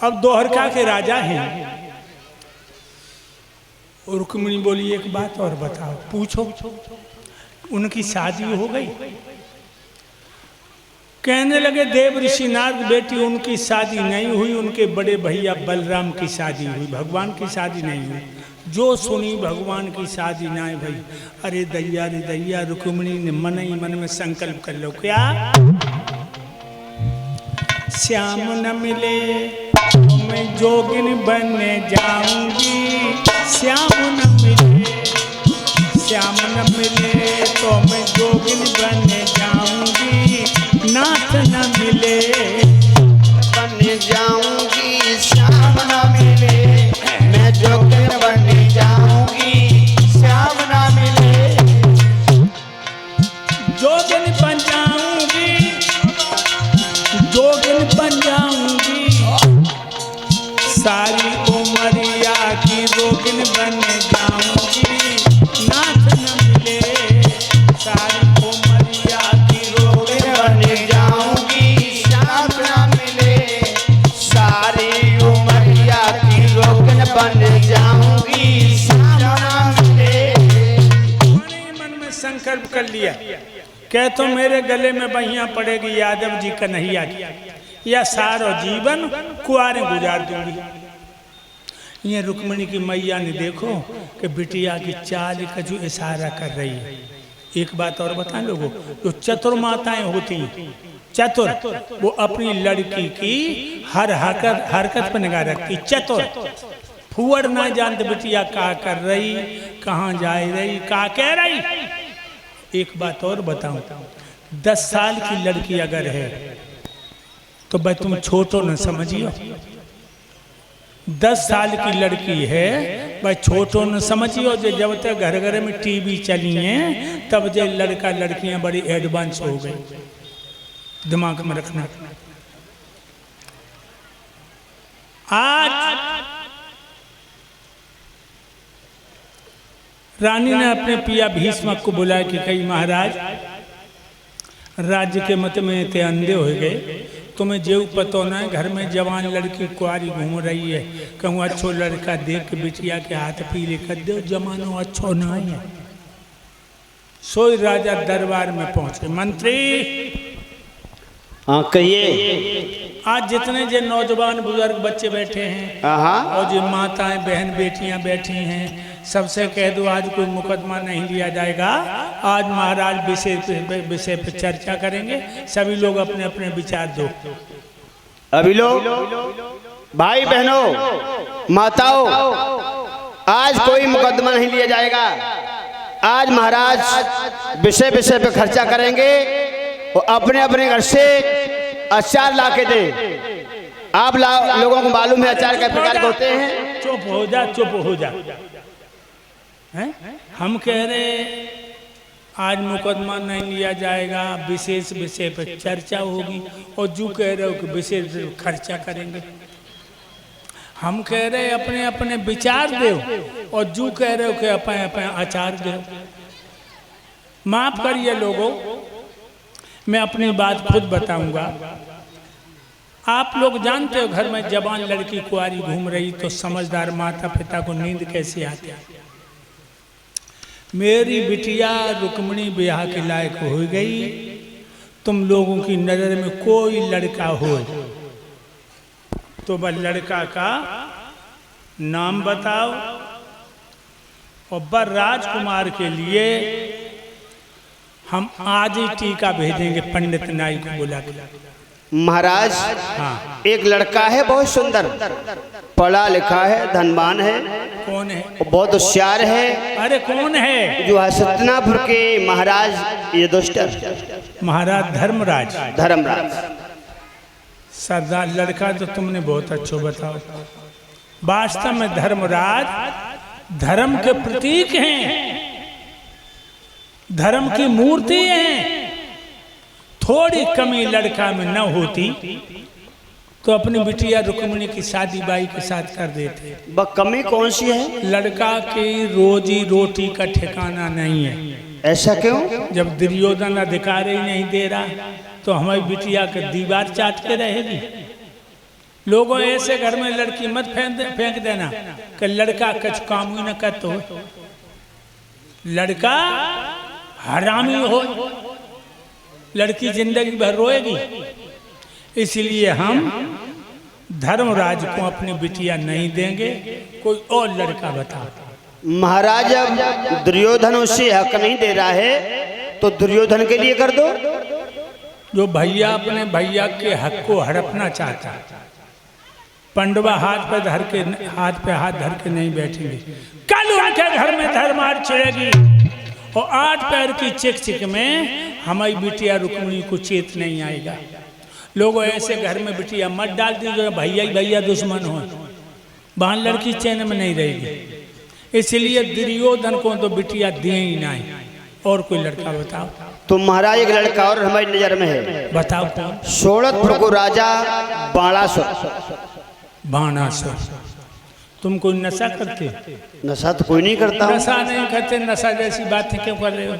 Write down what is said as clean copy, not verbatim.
अब द्वारका के राजा हैं। रुक्मिणी बोली एक बात और बताओ, पूछो। उनकी शादी हो गई? कहने लगे देव ऋषि नारद बेटी उनकी शादी नहीं हुई, उनके बड़े भैया बलराम की शादी हुई, भगवान की शादी नहीं हुई। जो सुनी भगवान की शादी ना भाई। अरे दैया रुक्मिणी ने मन ही मन में संकल्प कर लो, क्या श्याम न मिले तो मैं जोगिन बनने जाऊंगी, श्याम न मिले, श्याम न मिले तो मैं जोगिन बनने जाऊंगी, नाथ न मिले बनने जाऊंगी, श्याम न मिले मैं जोगिन बनने जाऊंगी, श्याम न मिले जोगिन बन जाऊंगी, जोगिन बन जाऊंगी, सारी उमरिया की रोगिन बन जाऊंगी, नाथ न मिले, सारी उमरिया की रोगिन बन जाऊंगी, श्याम न मिले सारी उमरिया की रोगिन बन जाऊंगी, श्याम न मिले। मन में संकल्प कर लिया, कह तो मेरे गले में बहियां पड़ेगी यादव जी कन्हैया की, या सारो जीवन कुआरे गुजार दूंगी। ये रुक्मिणी की मैया ने देखो कि बिटिया की चाल का जो इशारा कर रही है। एक बात और बताएं लोगों, जो चतुर माताएं होती हैं, चतुर, वो अपनी लड़की की हर हरकत पर निगाह रखती। चतुर फुअर ना जानते बिटिया क्या कर रही, कहाँ जा रही, क्या कह रही। एक बात और बताऊं, 10 साल की लड़की अगर है तो भाई तुम छोटो न समझियो। 10 साल की लड़की है भाई छोटो न समझियो। जो जब तक घर घर में टीवी चली है तब जो लड़का लड़कियां बड़ी एडवांस हो गई, दिमाग में रखना। आज रानी ने अपने पिया भीष्मक को बुलाया कि कही महाराज राज्य के मत में ते अंधे हो गए, तुम्हें जेव पतो ना है, घर में जवान लड़की कुआरी घूम रही है, कहूँ अच्छो लड़का देख के बिटिया के हाथ पीले कर दो, जमानो अच्छो ना है। सोई राजा दरबार में पहुंचे। मंत्री हाँ कहिए। आज जितने जो नौजवान बुजुर्ग बच्चे बैठे हैं और जो माताएं बहन बेटियां बैठी हैं, सबसे कह दो आज कोई मुकदमा नहीं लिया जाएगा। आज महाराज विषय पे चर्चा करेंगे, सभी लोग अपने अपने विचार दो। अभी लोग भाई बहनों माताओं, आज कोई मुकदमा नहीं लिया जाएगा। आज महाराज विषय पे खर्चा करेंगे और अपने अपने घर से अचार ला के दे। आप लोगों को मालूम है अचार कई प्रकार के होते हैं। चुप हो जा, चुप हो जा। हैं? हम कह रहे आज मुकदमा नहीं लिया जाएगा, विशेष विषय पर चर्चा होगी, और जो कह रहे हो कि विशेष खर्चा करेंगे। हम कह रहे अपने अपने विचार दो, और जो कह रहे हो कि अपने अपने आचार दो। माफ करिए लोगों, मैं अपनी बात खुद बताऊंगा। आप लोग जानते हो घर में जवान लड़की कुआरी घूम रही तो समझदार माता पिता को नींद कैसे आती है। मेरी बिटिया रुक्मिणी ब्याह के लायक हो गई, तुम लोगों की नजर में कोई लड़का हो तो वह लड़का का नाम बताओ, और बर राजकुमार के लिए हम आज ही टीका भेजेंगे पंडित नाई को बुला के। महाराज हाँ, एक लड़का है बहुत सुंदर, पढ़ा लिखा है, धनवान है। कौन है? बहुत होशियार है। अरे कौन है? जो है सतनापुर के महाराज युधिष्ठिर, महाराज धर्मराज। धर्मराज सरदार लड़का तो तुमने बहुत अच्छा बताओ। वास्तव में धर्मराज धर्म के प्रतीक हैं, धर्म की मूर्ति हैं। थोड़ी कमी लड़का में न होती तो अपनी बिटिया रुक्मिणी की शादी बाई के साथ कर देते। वह कमी कौन सी है? लड़का की रोजी रोटी का ठिकाना नहीं है। ऐसा क्यों? जब दुर्योधन अधिकार ही नहीं दे रहा तो हमारी बिटिया के दीवार चाट के रहेगी। लोगों ऐसे घर में लड़की मत फेंक देना कि लड़का कुछ काम ही न कर, तो लड़का हरामी हो, लड़की जिंदगी भर रोएगी। इसलिए हम धर्मराज को अपनी बिटिया नहीं देंगे, कोई और लड़का बताओ। महाराज अब दुर्योधन उससे हक नहीं दे रहा है तो दुर्योधन के लिए कर दो। जो भैया अपने भैया के हक को हड़पना चाहता है, पंडवा हाथ पे हाथ धर के नहीं बैठेंगे। कल उनके घर में धर्मार छिड़ेगी और 8 पैर की चिक में हमारी बिटिया रुक्मिणी को चेत नहीं आएगा। लोगों ऐसे घर में बिटिया मत डाल दी जो भैया ही भैया दुश्मन हो, वहां लड़की चैन में नहीं रहेगी। इसलिए दुर्योधन को तो बिटिया दिए ही नहीं। और कोई लड़का बताओ। तो महाराज एक लड़का और हमारी नजर में है, बताओ कौन? सोड़तपुर को राजा बाणासुर। बाणासुर। तुम कोई नशा करते? नशा तो कोई नहीं करता। नशा नहीं करते, नशा जैसी बातें क्यों कर रहे हो?